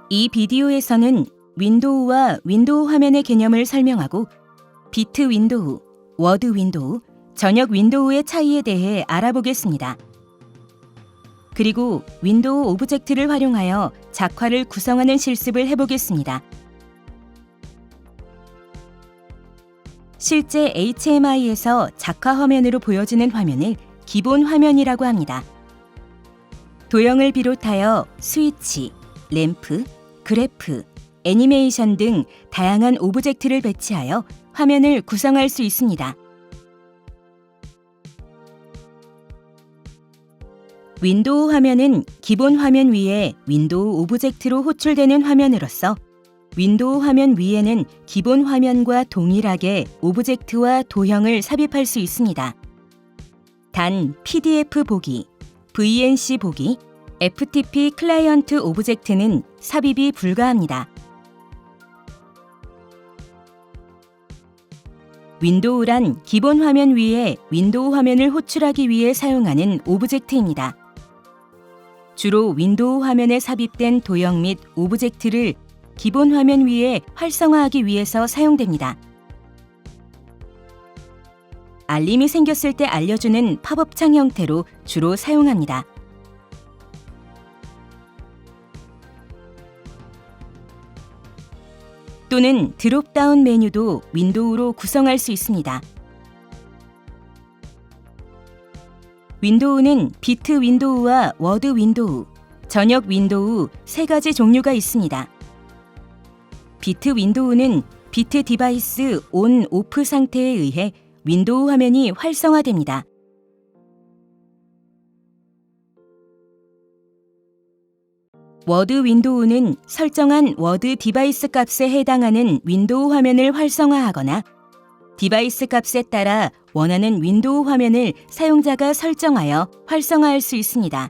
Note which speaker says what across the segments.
Speaker 1: 이 비디오에서는 윈도우와 윈도우 화면의 개념을 설명하고 비트 윈도우, 워드 윈도우, 전역 윈도우의 차이에 대해 알아보겠습니다. 그리고 윈도우 오브젝트를 활용하여 작화를 구성하는 실습을 해보겠습니다. 실제 HMI에서 작화 화면으로 보여지는 화면을 기본 화면이라고 합니다. 도형을 비롯하여 스위치, 램프, 그래프, 애니메이션 등 다양한 오브젝트를 배치하여 화면을 구성할 수 있습니다. 윈도우 화면은 기본 화면 위에 윈도우 오브젝트로 호출되는 화면으로서 윈도우 화면 위에는 기본 화면과 동일하게 오브젝트와 도형을 삽입할 수 있습니다. 단 PDF 보기, VNC 보기, FTP 클라이언트 오브젝트는 삽입이 불가합니다. 윈도우란 기본 화면 위에 윈도우 화면을 호출하기 위해 사용하는 오브젝트입니다. 주로 윈도우 화면에 삽입된 도형 및 오브젝트를 기본 화면 위에 활성화하기 위해서 사용됩니다. 알림이 생겼을 때 알려주는 팝업창 형태로 주로 사용합니다. 또는 드롭다운 메뉴도 윈도우로 구성할 수 있습니다. 윈도우는 비트 윈도우와 워드 윈도우, 전역 윈도우 세 가지 종류가 있습니다. 비트 윈도우는 비트 디바이스 온, 오프 상태에 의해 윈도우 화면이 활성화됩니다. 워드 윈도우는 설정한 워드 디바이스 값에 해당하는 윈도우 화면을 활성화하거나 디바이스 값에 따라 원하는 윈도우 화면을 사용자가 설정하여 활성화할 수 있습니다.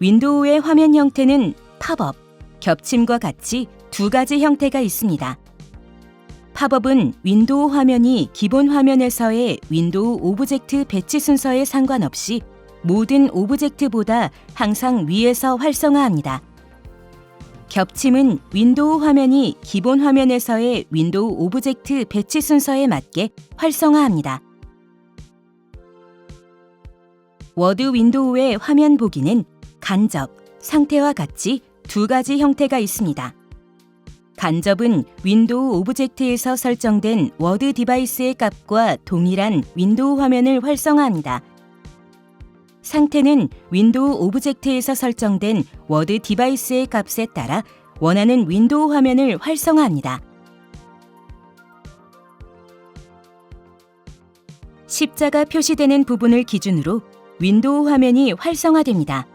Speaker 1: 윈도우의 화면 형태는 팝업, 겹침과 같이 두 가지 형태가 있습니다. 팝업은 윈도우 화면이 기본 화면에서의 윈도우 오브젝트 배치 순서에 상관없이 모든 오브젝트보다 항상 위에서 활성화합니다. 겹침은 윈도우 화면이 기본 화면에서의 윈도우 오브젝트 배치 순서에 맞게 활성화합니다. 워드 윈도우의 화면 보기는 간접, 상태와 같이 두 가지 형태가 있습니다. 간접은 윈도우 오브젝트에서 설정된 워드 디바이스의 값과 동일한 윈도우 화면을 활성화합니다. 상태는 윈도우 오브젝트에서 설정된 워드 디바이스의 값에 따라 원하는 윈도우 화면을 활성화합니다. 십자가 표시되는 부분을 기준으로 윈도우 화면이 활성화됩니다.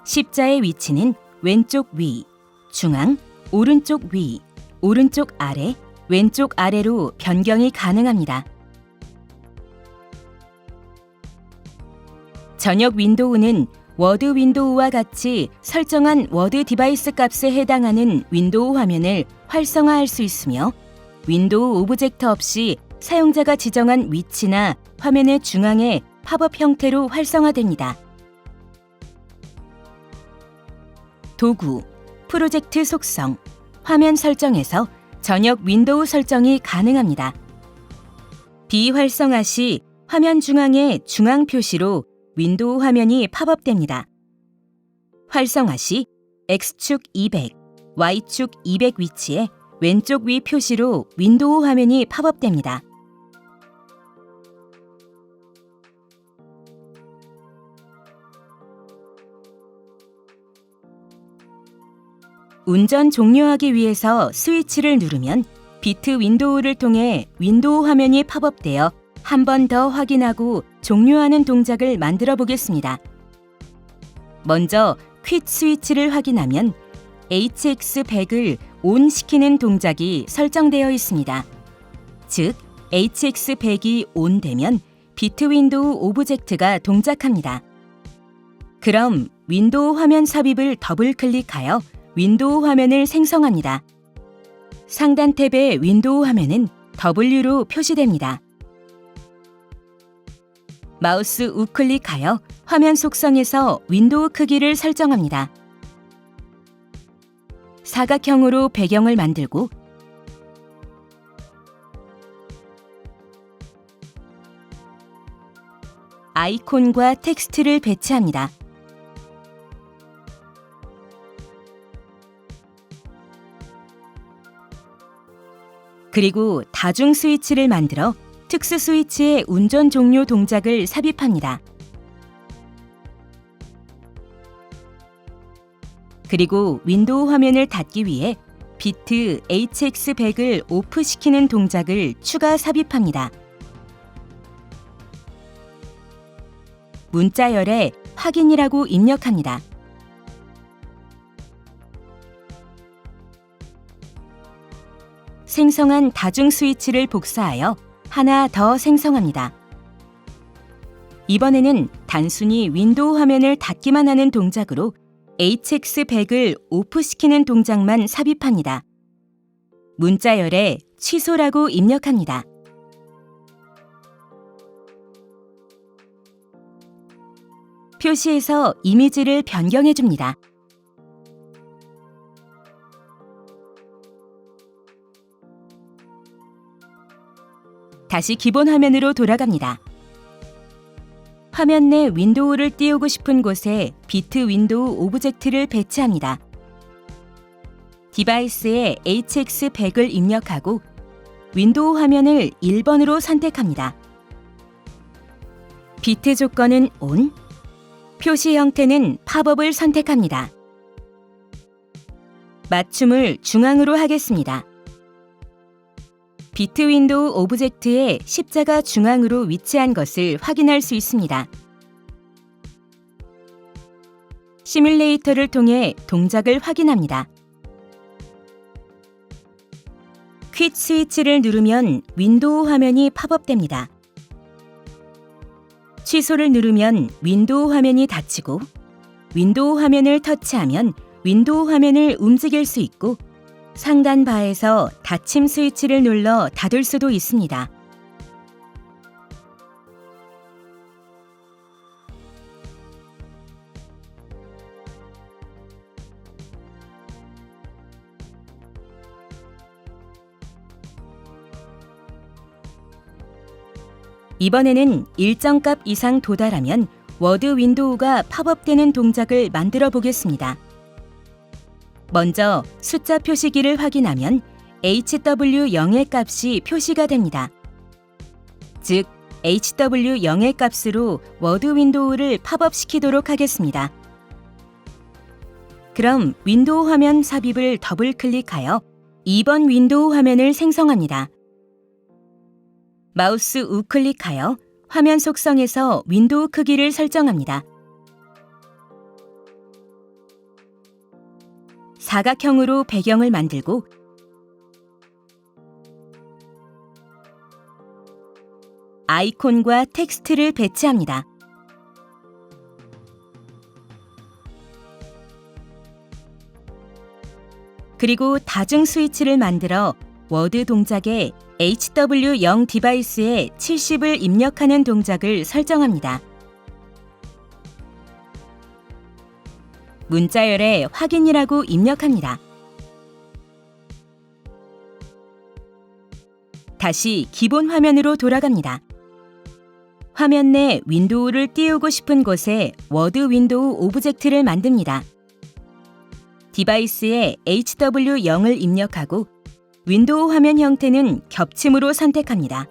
Speaker 1: 십자의 위치는 왼쪽 위, 중앙, 오른쪽 위, 오른쪽 아래, 왼쪽 아래로 변경이 가능합니다. 전역 윈도우는 워드 윈도우와 같이 설정한 워드 디바이스 값에 해당하는 윈도우 화면을 활성화할 수 있으며 윈도우 오브젝트 없이 사용자가 지정한 위치나 화면의 중앙에 팝업 형태로 활성화됩니다. 도구, 프로젝트 속성, 화면 설정에서 전역 윈도우 설정이 가능합니다. 비활성화 시 화면 중앙의 중앙 표시로 윈도우 화면이 팝업됩니다. 활성화 시 X축 200, Y축 200 위치에 왼쪽 위 표시로 윈도우 화면이 팝업됩니다. 운전 종료하기 위해서 스위치를 누르면 비트 윈도우를 통해 윈도우 화면이 팝업되어 한 번 더 확인하고 종료하는 동작을 만들어 보겠습니다. 먼저 퀵 스위치를 확인하면 HX100을 ON 시키는 동작이 설정되어 있습니다. 즉, HX100이 ON 되면 비트 윈도우 오브젝트가 동작합니다. 그럼 윈도우 화면 삽입을 더블 클릭하여 윈도우 화면을 생성합니다. 상단 탭의 윈도우 화면은 W로 표시됩니다. 마우스 우클릭하여 화면 속성에서 윈도우 크기를 설정합니다. 사각형으로 배경을 만들고 아이콘과 텍스트를 배치합니다. 그리고 다중 스위치를 만들어 특수 스위치의 운전 종료 동작을 삽입합니다. 그리고 윈도우 화면을 닫기 위해 비트 HX100을 오프시키는 동작을 추가 삽입합니다. 문자열에 확인이라고 입력합니다. 생성한 다중 스위치를 복사하여 하나 더 생성합니다. 이번에는 단순히 윈도우 화면을 닫기만 하는 동작으로 HX100을 오프시키는 동작만 삽입합니다. 문자열에 취소라고 입력합니다. 표시에서 이미지를 변경해 줍니다. 다시 기본 화면으로 돌아갑니다. 화면 내 윈도우를 띄우고 싶은 곳에 비트 윈도우 오브젝트를 배치합니다. 디바이스에 HX100을 입력하고 윈도우 화면을 1번으로 선택합니다. 비트 조건은 ON, 표시 형태는 팝업을 선택합니다. 맞춤을 중앙으로 하겠습니다. 비트 윈도우 오브젝트의 십자가 중앙으로 위치한 것을 확인할 수 있습니다. 시뮬레이터를 통해 동작을 확인합니다. 퀵 스위치를 누르면 윈도우 화면이 팝업됩니다. 취소를 누르면 윈도우 화면이 닫히고 윈도우 화면을 터치하면 윈도우 화면을 움직일 수 있고 상단 바에서 닫힘 스위치를 눌러 닫을 수도 있습니다. 이번에는 일정 값 이상 도달하면 워드 윈도우가 팝업되는 동작을 만들어 보겠습니다. 먼저 숫자 표시기를 확인하면 HW0의 값이 표시가 됩니다. 즉, HW0의 값으로 워드 윈도우를 팝업시키도록 하겠습니다. 그럼 윈도우 화면 삽입을 더블 클릭하여 2번 윈도우 화면을 생성합니다. 마우스 우클릭하여 화면 속성에서 윈도우 크기를 설정합니다. 사각형으로 배경을 만들고 아이콘과 텍스트를 배치합니다. 그리고 다중 스위치를 만들어 워드 동작에 HW0 디바이스에 70을 입력하는 동작을 설정합니다. 문자열에 확인이라고 입력합니다. 다시 기본 화면으로 돌아갑니다. 화면 내 윈도우를 띄우고 싶은 곳에 워드 윈도우 오브젝트를 만듭니다. 디바이스에 HW0을 입력하고 윈도우 화면 형태는 겹침으로 선택합니다.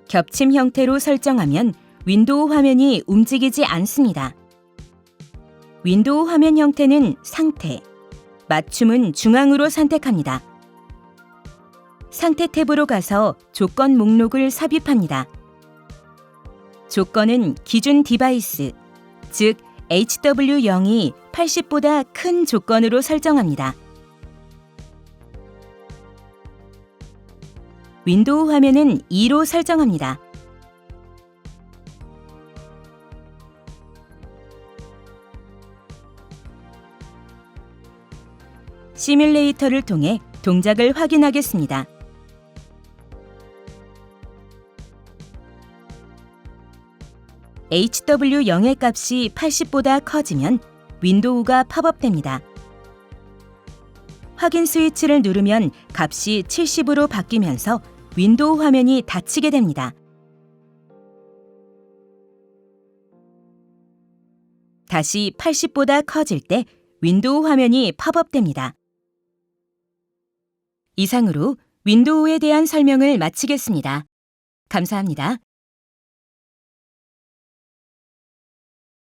Speaker 1: 겹침 형태로 설정하면 윈도우 화면이 움직이지 않습니다. 윈도우 화면 형태는 상태, 맞춤은 중앙으로 선택합니다. 상태 탭으로 가서 조건 목록을 삽입합니다. 조건은 기준 디바이스, 즉 HW0이 80보다 큰 조건으로 설정합니다. 윈도우 화면은 2로 설정합니다. 시뮬레이터를 통해 동작을 확인하겠습니다. HW0의 값이 80보다 커지면 윈도우가 팝업됩니다. 확인 스위치를 누르면 값이 70으로 바뀌면서 윈도우 화면이 닫히게 됩니다. 다시 80보다 커질 때 윈도우 화면이 팝업됩니다. 이상으로 윈도우에 대한 설명을 마치겠습니다. 감사합니다.